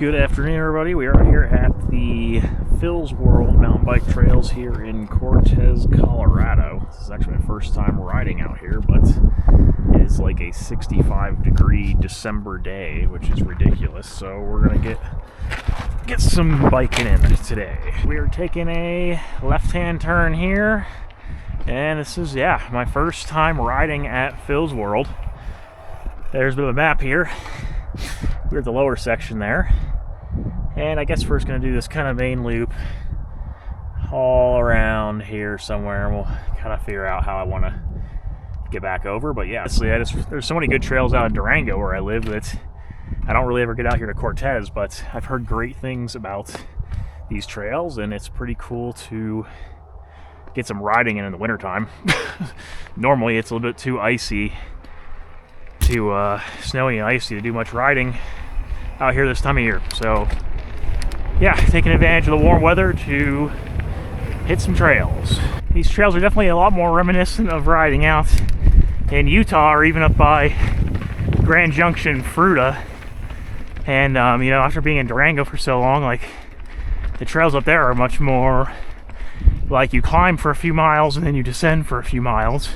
Good afternoon, everybody. We are here at the Phil's World Mountain Bike Trails here in Cortez, Colorado. This is actually my first time riding out here, but it is like a 65-degree December day, which is ridiculous. So we're gonna get some biking in today. We are taking a left-hand turn here, and this is my first time riding at Phil's World. There's a bit of a map here. We're at the lower section there. And I guess we're just going to do this kind of main loop all around here somewhere, and we'll kind of figure out how I want to get back over. But yeah, honestly, there's so many good trails out in Durango where I live that I don't really ever get out here to Cortez, but I've heard great things about these trails, and it's pretty cool to get some riding in the wintertime. Normally it's a little bit too icy, snowy and icy to do much riding out here this time of year. So yeah, taking advantage of the warm weather to hit some trails. These trails are definitely a lot more reminiscent of riding out in Utah or even up by Grand Junction, Fruita. And after being in Durango for so long, like, the trails up there are much more like you climb for a few miles and then you descend for a few miles,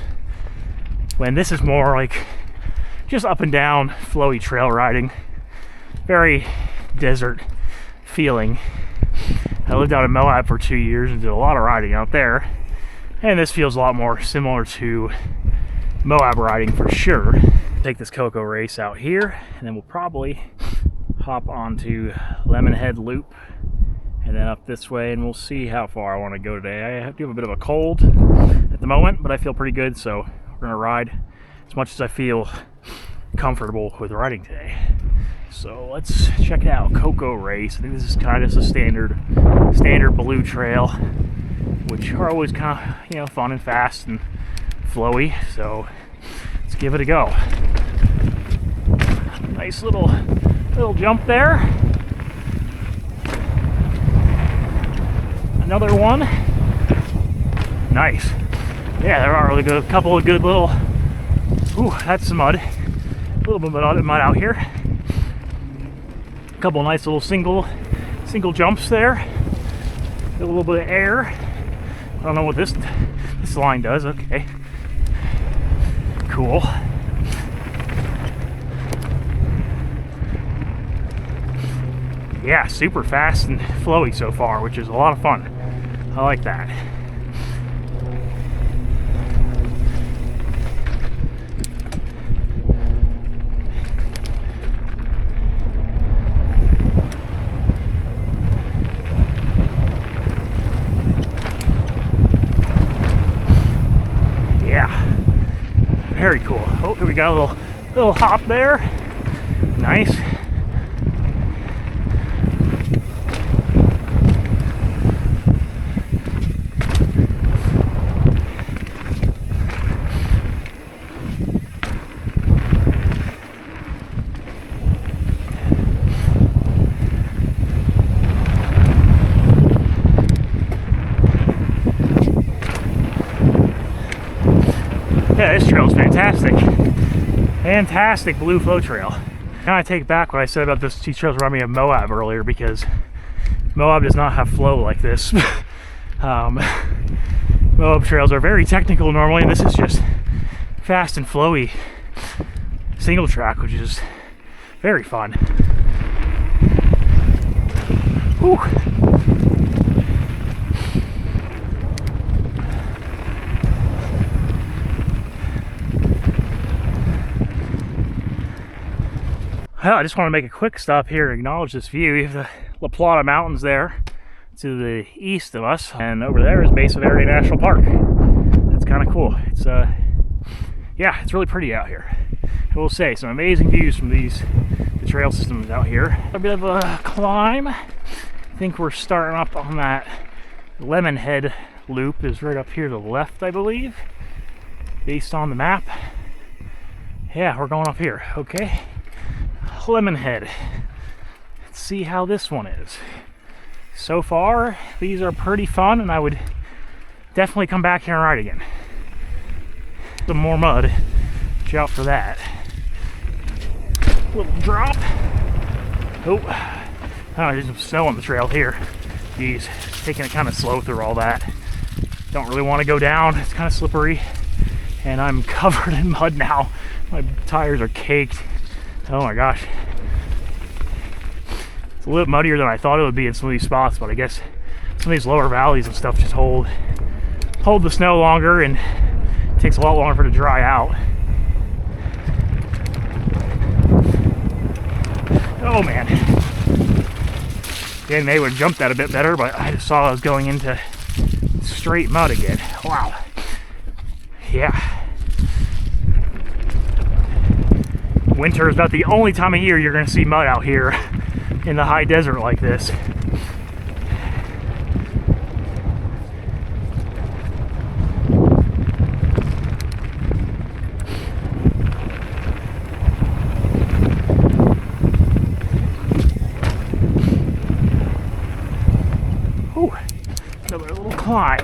when this is more like just up and down flowy trail riding. Very desert feeling. I lived out in Moab for 2 years and did a lot of riding out there, and this feels a lot more similar to Moab riding for sure. Take this Cocoa race out here, and then we'll probably hop onto Lemonhead Loop and then up this way, and we'll see how far I want to go today. I do have a bit of a cold at the moment, but I feel pretty good, so we're gonna ride as much as I feel comfortable with riding today. So let's check it out. Cocoa race. I think this is kind of just a standard blue trail, which are always kind of fun and fast and flowy. So let's give it a go. Nice little jump there. Another one. Nice. Yeah, there are a couple of good little. Ooh, that's some mud. A little bit of mud out here. A couple nice little single jumps there. A little bit of air. I don't know what this line does. Okay, cool. Yeah, super fast and flowy so far, which is a lot of fun. I like that. Very cool. Oh, here we got a little hop there. Nice. Yeah, this trail is fantastic. Fantastic blue flow trail. Now I take back what I said about these trails reminding me of Moab earlier, because Moab does not have flow like this. Moab trails are very technical normally, and this is just fast and flowy single track, which is very fun. Whew. Well, I just want to make a quick stop here to acknowledge this view. You have the La Plata Mountains there to the east of us, and over there is Mesa Verde National Park. That's kind of cool. It's it's really pretty out here. I will say, some amazing views from the trail systems out here. A bit of a climb. I think we're starting up on that Lemonhead Loop is right up here to the left, I believe, based on the map. Yeah, we're going up here. Okay. Lemonhead. Let's see how this one is. So far, these are pretty fun, and I would definitely come back here and ride again. Some more mud. Watch out for that. Little drop. Oh, Oh, there's some snow on the trail here. Geez, taking it kind of slow through all that. Don't really want to go down. It's kind of slippery. And I'm covered in mud now. My tires are caked. Oh my gosh. It's a little muddier than I thought it would be in some of these spots, but I guess some of these lower valleys and stuff just hold the snow longer, and it takes a lot longer for it to dry out. Oh man. Again, they would have jumped that a bit better, but I just saw I was going into straight mud again. Wow. Yeah. Winter is about the only time of year you're going to see mud out here in the high desert like this. Ooh, another little climb.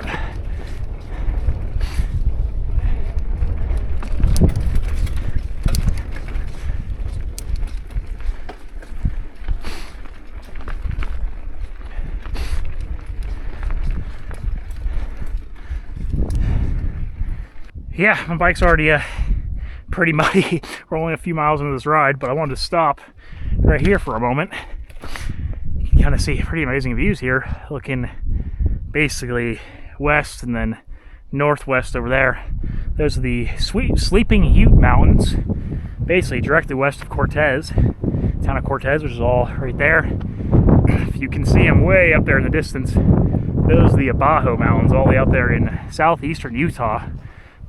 Yeah, my bike's already pretty muddy. We're only a few miles into this ride, but I wanted to stop right here for a moment. You can kind of see pretty amazing views here, looking basically west and then northwest over there. Those are the Sleeping Ute Mountains, basically directly west of Cortez, town of Cortez, which is all right there. If you can see them way up there in the distance, those are the Abajo Mountains, all the way out there in southeastern Utah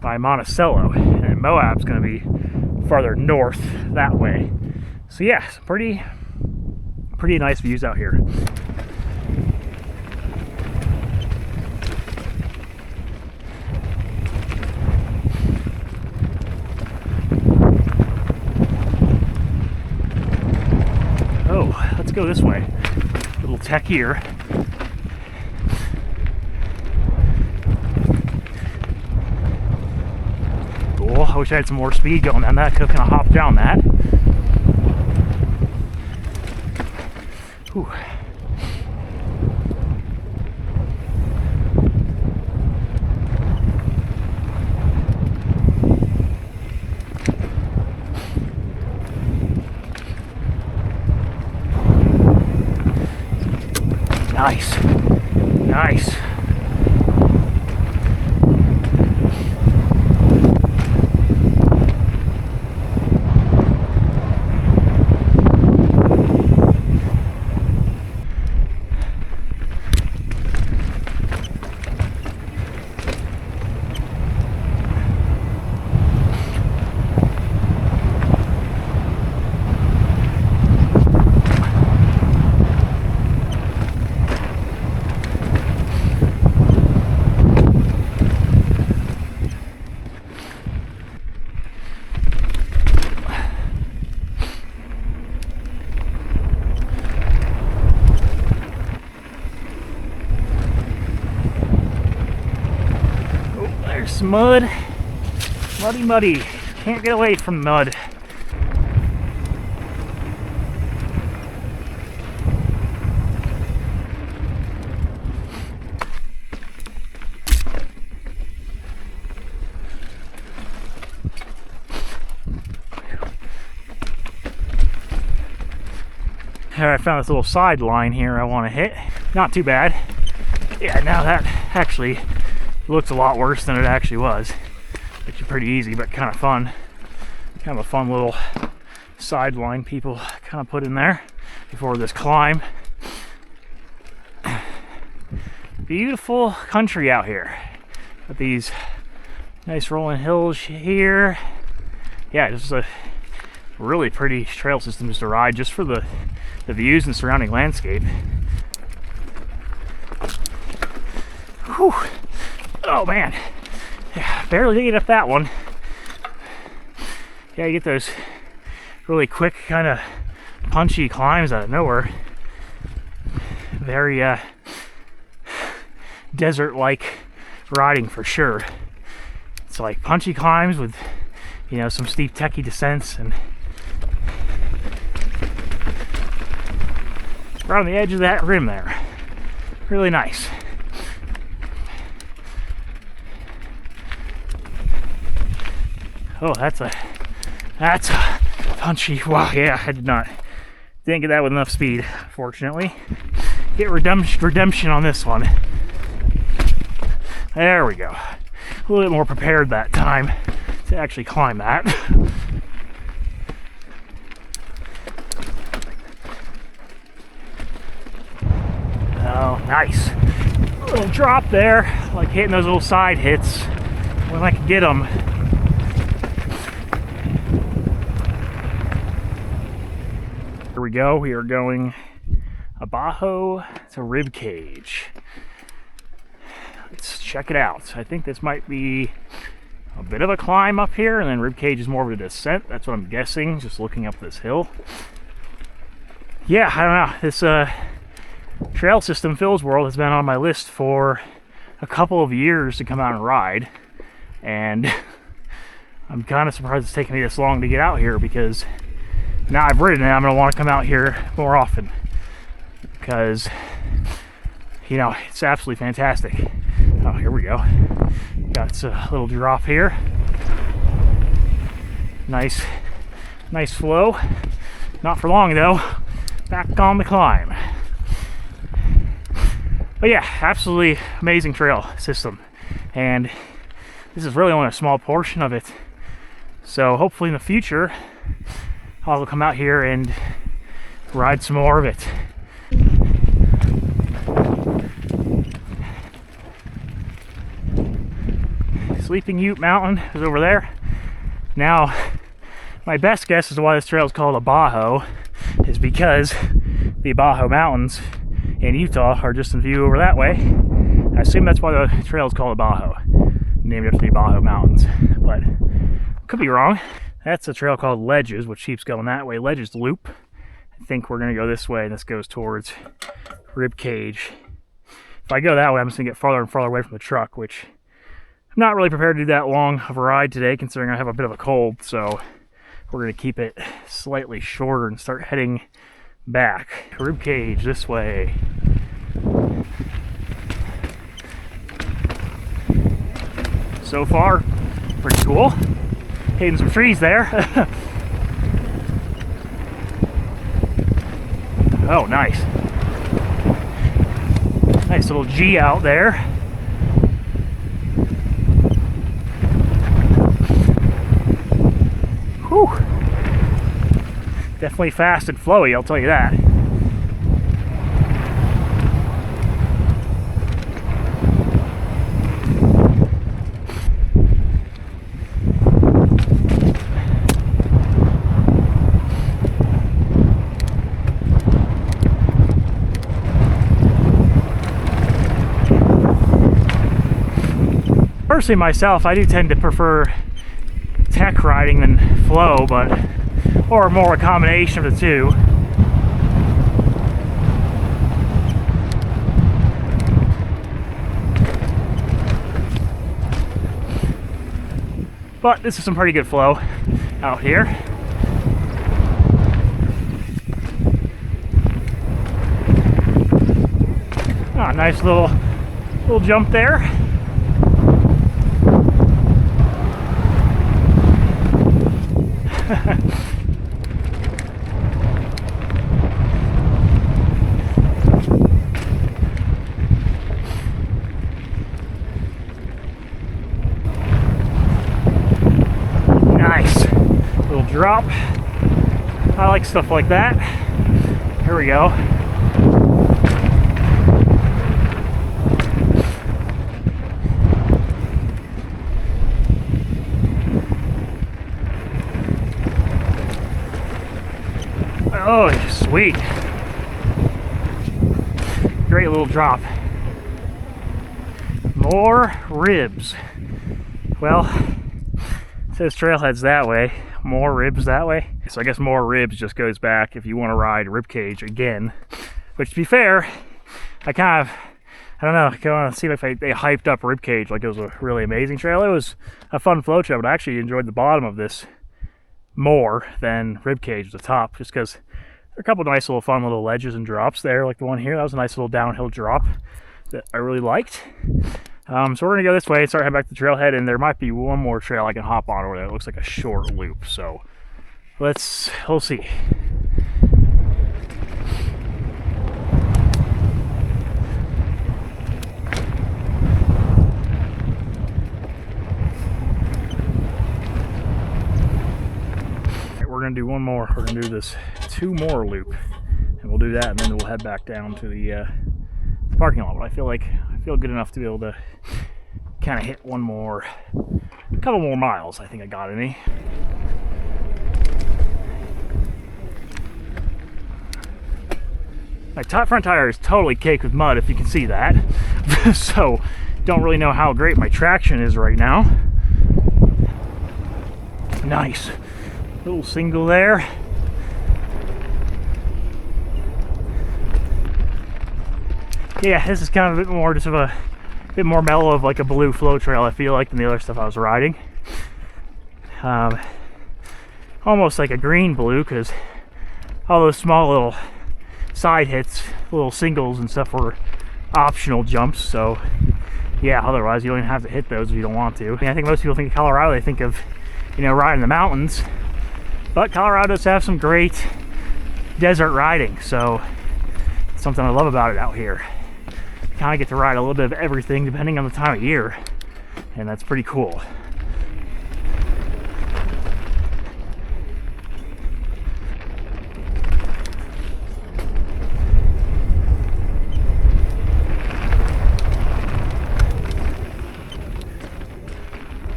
by Monticello, and Moab's going to be farther north that way. So yeah, some pretty nice views out here. Oh, let's go this way. A little techier. I wish I had some more speed going down that. I could have kind of hopped down that. Whew. Nice. Nice. There's mud. Muddy. Can't get away from mud. I found this little side line here I want to hit. Not too bad. Yeah, now that actually looks a lot worse than it actually was. Which is pretty easy, but kind of fun. Kind of a fun little sideline people kind of put in there before this climb. Beautiful country out here. Got these nice rolling hills here. Yeah, this is a really pretty trail system just to ride, just for the views and surrounding landscape. Whew. Oh man, yeah, barely ate up that one. Yeah, you get those really quick, kind of punchy climbs out of nowhere. Very desert-like riding for sure. It's like punchy climbs with, you know, some steep techie descents, and right on the edge of that rim there. Really nice. Oh, that's a punchy. Wow, yeah, I didn't get that with enough speed, fortunately. Get redemption on this one. There we go. A little bit more prepared that time to actually climb that. Oh, nice. A little drop there, like hitting those little side hits when I can get them. Here we go. We are going Abajo to rib cage. Let's check it out. I think this might be a bit of a climb up here, and then rib cage is more of a descent. That's what I'm guessing, just looking up this hill. Yeah, I don't know. This trail system, Phil's World, has been on my list for a couple of years to come out and ride, and I'm kind of surprised it's taken me this long to get out here, because now I've ridden it, I'm going to want to come out here more often, because, you know, it's absolutely fantastic. Oh, here we go. Got a little drop here. Nice flow. Not for long though. Back on the climb. But yeah, absolutely amazing trail system, and this is really only a small portion of it. So hopefully in the future I'll come out here and ride some more of it. Sleeping Ute Mountain is over there. Now, my best guess as to why this trail is called Abajo is because the Abajo Mountains in Utah are just in view over that way. I assume that's why the trail is called Abajo, named after the Abajo Mountains, but could be wrong. That's a trail called Ledges, which keeps going that way. Ledges Loop. I think we're gonna go this way, and this goes towards Rib Cage. If I go that way, I'm just gonna get farther and farther away from the truck, which I'm not really prepared to do that long of a ride today, considering I have a bit of a cold, so we're gonna keep it slightly shorter and start heading back. Rib Cage this way. So far, pretty cool. Hitting some trees there. Oh, nice. Nice little G out there. Whew. Definitely fast and flowy, I'll tell you that. Personally, myself, I do tend to prefer tech riding than flow, or more a combination of the two. But this is some pretty good flow out here. Oh, nice little jump there. Nice little drop. I like stuff like that. Here we go. Oh, sweet. Great little drop. More ribs. Well, it says trailheads that way. More ribs that way. So I guess more ribs just goes back if you want to ride Rib Cage again. Which, to be fair, I don't know, I kind of seemed like they hyped up Rib Cage like it was a really amazing trail. It was a fun flow trail, but I actually enjoyed the bottom of this more than Rib Cage, the top, just because There are a couple nice little fun little ledges and drops there, like the one here. That was a nice little downhill drop that I really liked. So we're gonna go this way and start heading back to the trailhead, and there might be one more trail I can hop on over there. It looks like a short loop, so we'll see. We're gonna do one more. We're gonna do this 2 more loop, and we'll do that, and then we'll head back down to the parking lot. But I feel good enough to be able to kind of hit a couple more miles. I think I got it in me. My front tire is totally caked with mud, if you can see that. So don't really know how great my traction is right now. Nice. Little single there. Yeah, this is kind of a bit more just of a bit more mellow of like a blue flow trail, I feel like, than the other stuff I was riding. Almost like a green blue, because all those small little side hits, little singles and stuff were optional jumps, so yeah, otherwise you don't even have to hit those if you don't want to. I think most people think of Colorado, they think of, riding the mountains. But Colorado does have some great desert riding, so it's something I love about it out here. You kind of get to ride a little bit of everything depending on the time of year, and that's pretty cool.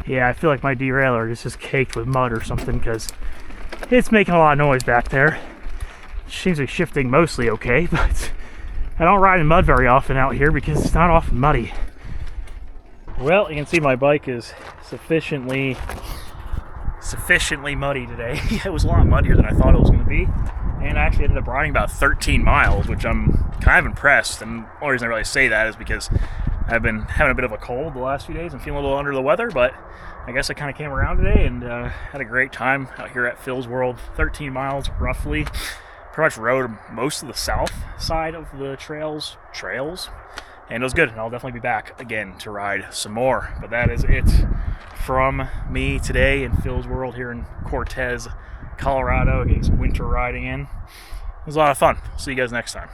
Yeah, I feel like my derailleur is just caked with mud or something, because it's making a lot of noise back there. It seems to be shifting mostly okay, but I don't ride in mud very often out here because it's not often muddy. Well, you can see my bike is sufficiently muddy today. It was a lot muddier than I thought it was going to be, and I actually ended up riding about 13 miles, which I'm kind of impressed. And the only reason I really say that is because I've been having a bit of a cold the last few days and feeling a little under the weather, but I guess I kind of came around today and had a great time out here at Phil's World. 13 miles roughly. Pretty much rode most of the south side of the trails, and it was good. And I'll definitely be back again to ride some more. But that is it from me today in Phil's World here in Cortez, Colorado, getting some winter riding in. It was a lot of fun. See you guys next time.